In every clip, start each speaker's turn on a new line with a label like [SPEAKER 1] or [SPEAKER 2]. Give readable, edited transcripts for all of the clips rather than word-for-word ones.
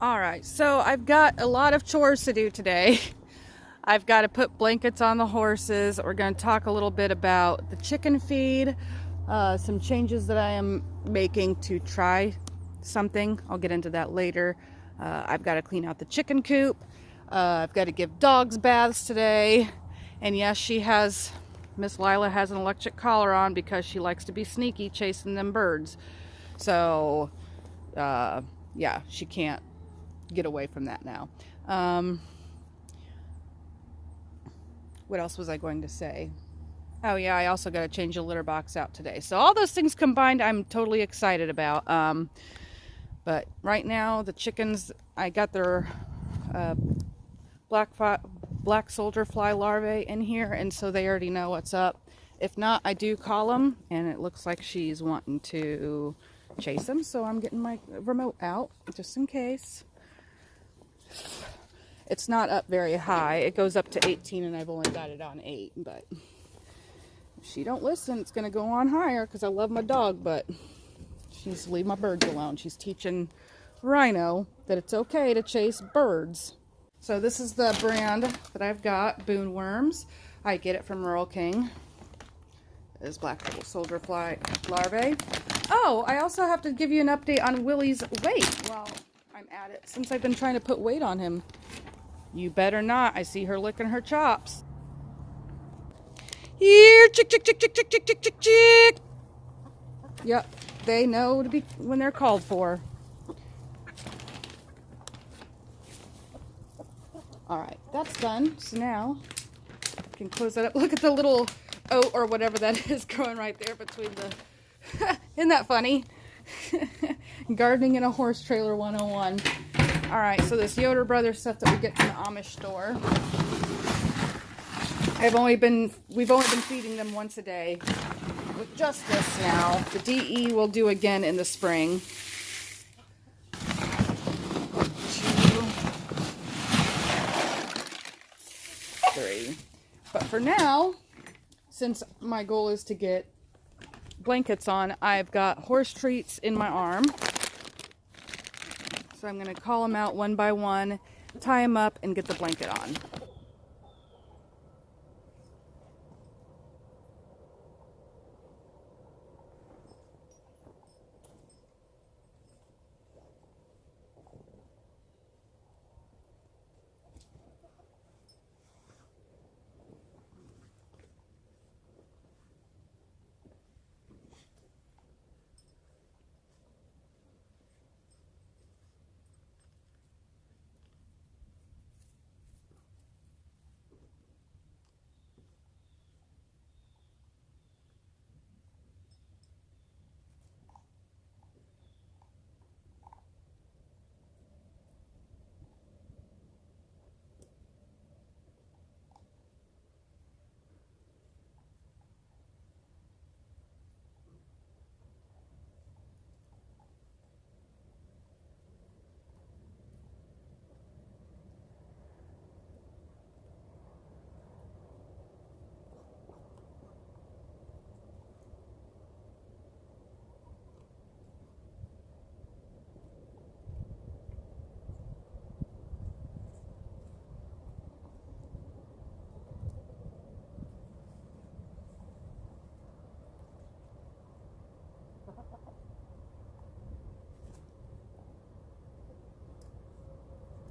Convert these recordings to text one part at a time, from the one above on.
[SPEAKER 1] All right, so I've got a lot of chores to do today. I've got to put blankets on the horses. We're going to talk a little bit about the chicken feed, some changes that I am making to try something. I'll get into that later. I've got to clean out the chicken coop. I've got to give dogs baths today. And yes, Miss Lila has an electric collar on because she likes to be sneaky chasing them birds. So, yeah, she can't get away from that now. What else was I going to say? Oh yeah, I also got to change the litter box out today. So all those things combined, I'm totally excited about. But right now, the chickens, I got their black soldier fly larvae in here, and so they already know what's up. If not, I do call them, and it looks like she's wanting to chase them, so I'm getting my remote out just in case. It's not up very high. It goes up to 18 and I've only got it on 8, but if she don't listen, it's going to go on higher because I love my dog, but she needs to leave my birds alone. She's teaching Rhino that it's okay to chase birds. So this is the brand that I've got, Boone Worms. I get it from Rural King. This black soldier fly larvae. Oh, I also have to give you an update on Willy's weight while I'm at it, since I've been trying to put weight on him. You better not. I see her licking her chops. Here, chick, chick, chick, chick, chick, chick, chick, chick, chick. Yep, they know to be when they're called for. All right, that's done. So now I can close that up. Look at the little oat or whatever that is growing right there between the... Isn't that funny? Gardening in a horse trailer 101. All right, so this Yoder Brothers stuff that we get from the Amish store. We've only been feeding them once a day with just this now. The DE will do again in the spring. 2, 3. But for now, since my goal is to get blankets on, I've got horse treats in my arm. So I'm going to call them out one by one, tie them up, and get the blanket on.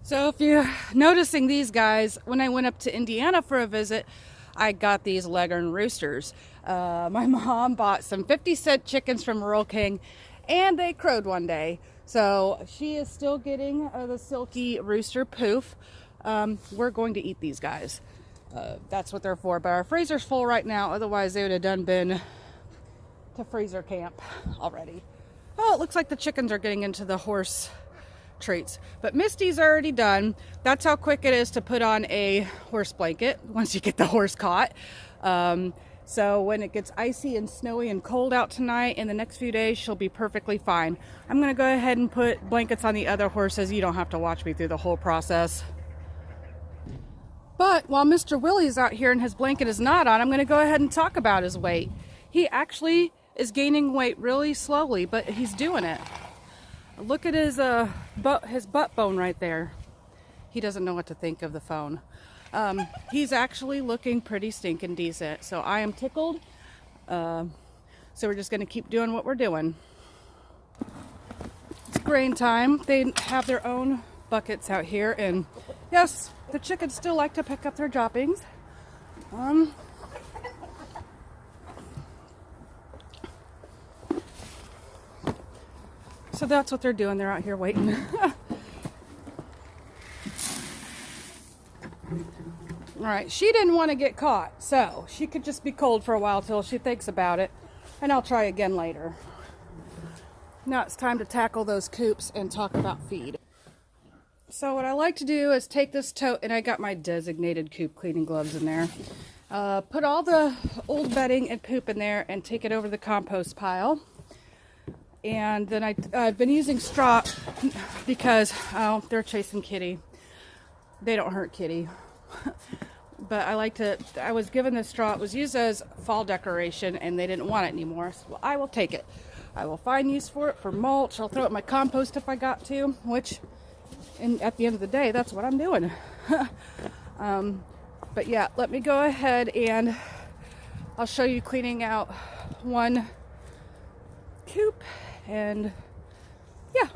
[SPEAKER 1] So if you're noticing these guys, when I went up to Indiana for a visit, I got these Leghorn roosters. My mom bought some 50-cent chickens from Rural King, and they crowed one day. So she is still getting the silky rooster poof. We're going to eat these guys. That's what they're for. But our freezer's full right now. Otherwise, they would have been to freezer camp already. Oh, it looks like the chickens are getting into the horse treats. But Misty's already done. That's how quick it is to put on a horse blanket once you get the horse caught. So when it gets icy and snowy and cold out tonight, in the next few days, she'll be perfectly fine. I'm going to go ahead and put blankets on the other horses. You don't have to watch me through the whole process. But while Mr. Willy's out here and his blanket is not on, I'm going to go ahead and talk about his weight. He actually is gaining weight really slowly, but he's doing it. Look at his butt bone right there. He doesn't know what to think of the phone. He's actually looking pretty stinking decent, so I am tickled. So we're just going to keep doing what we're doing. It's grain time. They have their own buckets out here, and yes, the chickens still like to pick up their droppings. So that's what they're doing. They're out here waiting. All right, she didn't want to get caught, so she could just be cold for a while till she thinks about it, and I'll try again later. Now it's time to tackle those coops and talk about feed. So what I like to do is take this tote, and I got my designated coop cleaning gloves in there. Put all the old bedding and poop in there and take it over the compost pile. And then I've been using straw because they're chasing Kitty. They don't hurt Kitty. But I was given this straw. It was used as fall decoration and they didn't want it anymore. So well, I will take it. I will find use for it for mulch. I'll throw it in my compost if I got to, which at the end of the day, that's what I'm doing. But yeah, let me go ahead and I'll show you cleaning out one coop, and yeah.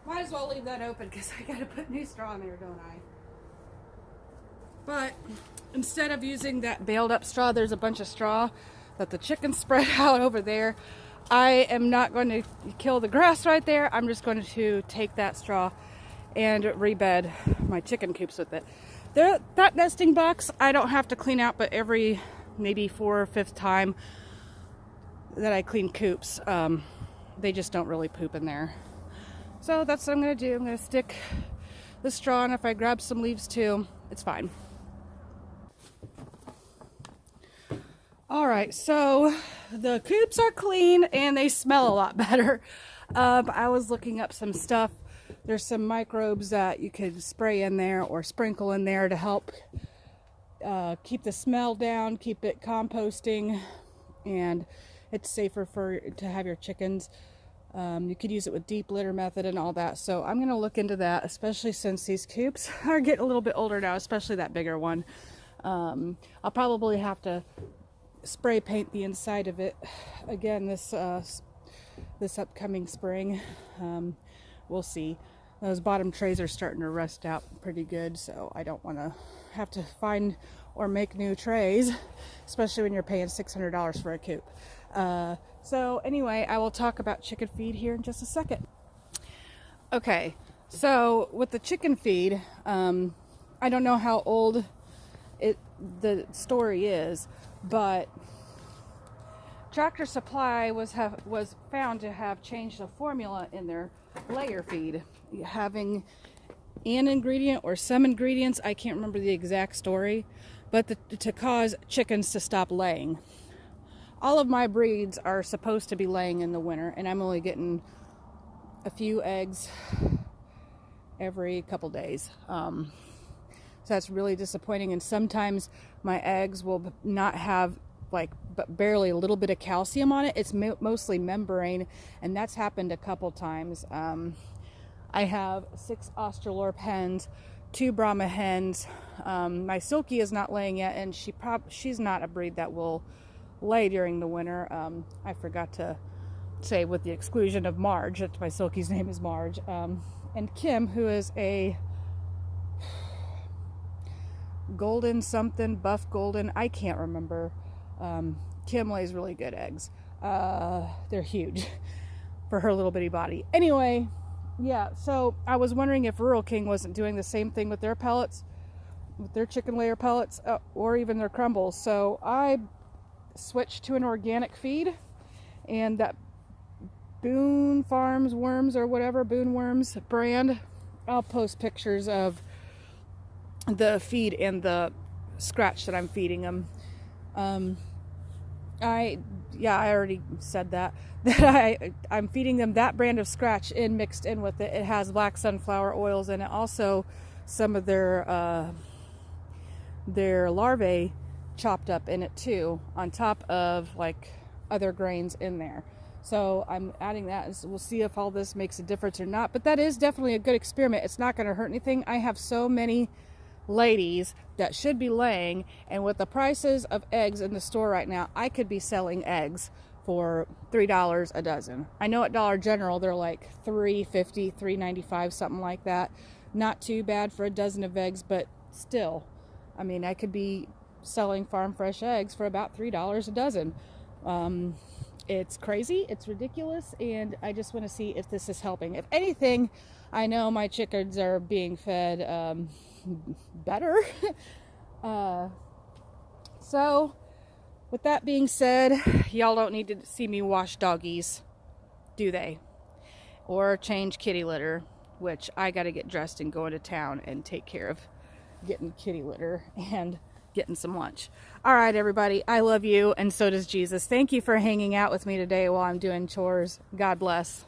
[SPEAKER 1] Might as well leave that open because I gotta put new straw in there, don't I? But instead of using that baled up straw, there's a bunch of straw that the chickens spread out over there. I am not going to kill the grass right there. I'm just going to take that straw and rebed my chicken coops with it. That nesting box I don't have to clean out, but every maybe 4th or 5th time that I clean coops, they just don't really poop in there. So that's what I'm going to do. I'm going to stick the straw, and if I grab some leaves too, it's fine. All right, so the coops are clean and they smell a lot better. I was looking up some stuff. There's some microbes that you could spray in there or sprinkle in there to help keep the smell down, keep it composting, and it's safer to have your chickens. You could use it with deep litter method and all that. So I'm going to look into that, especially since these coops are getting a little bit older now, especially that bigger one. I'll probably have to spray paint the inside of it again this upcoming spring. We'll see. Those bottom trays are starting to rust out pretty good, so I don't want to have to find or make new trays, especially when you're paying $600 for a coop. So anyway, I will talk about chicken feed here in just a second. Okay, so with the chicken feed, I don't know how old the story is, but Tractor Supply was found to have changed the formula in their layer feed, having an ingredient or some ingredients, I can't remember the exact story, but to cause chickens to stop laying. All of my breeds are supposed to be laying in the winter, and I'm only getting a few eggs every couple days. So that's really disappointing, and sometimes my eggs will not have but barely a little bit of calcium on it. It's mostly membrane, and that's happened a couple times. I have 6 Australorp hens 2 Brahma hens. My Silky is not laying yet, and she's not a breed that will lay during the winter. I forgot to say, with the exclusion of Marge, that my Silky's name is Marge, and Kim, who is a golden something, buff golden, I can't remember. Kim lays really good eggs. They're huge for her little bitty body. Anyway, yeah, so I was wondering if Rural King wasn't doing the same thing with their pellets, with their chicken layer pellets, or even their crumbles. So I switched to an organic feed, and that Boone Farms Worms, or whatever, Boone Worms brand, I'll post pictures of the feed and the scratch that I'm feeding them. I already said that I'm feeding them that brand of scratch mixed in with it. It has black sunflower oils in it. Also, some of their larvae chopped up in it too, on top of like other grains in there. So I'm adding that, and we'll see if all this makes a difference or not. But that is definitely a good experiment. It's not going to hurt anything. I have so many ladies that should be laying, and with the prices of eggs in the store right now, I could be selling eggs for $3 a dozen. I know at Dollar General they're like $3.50, $3.95, something like that. Not too bad for a dozen of eggs, but still, I mean, I could be selling farm fresh eggs for about $3 a dozen. It's crazy, it's ridiculous, and I just want to see if this is helping. If anything, I know my chickens are being fed better. So with that being said, y'all don't need to see me wash doggies, do they? Or change kitty litter, which I got to get dressed and go into town and take care of getting kitty litter and getting some lunch. All right, everybody, I love you, and so does Jesus. Thank you for hanging out with me today while I'm doing chores. God bless.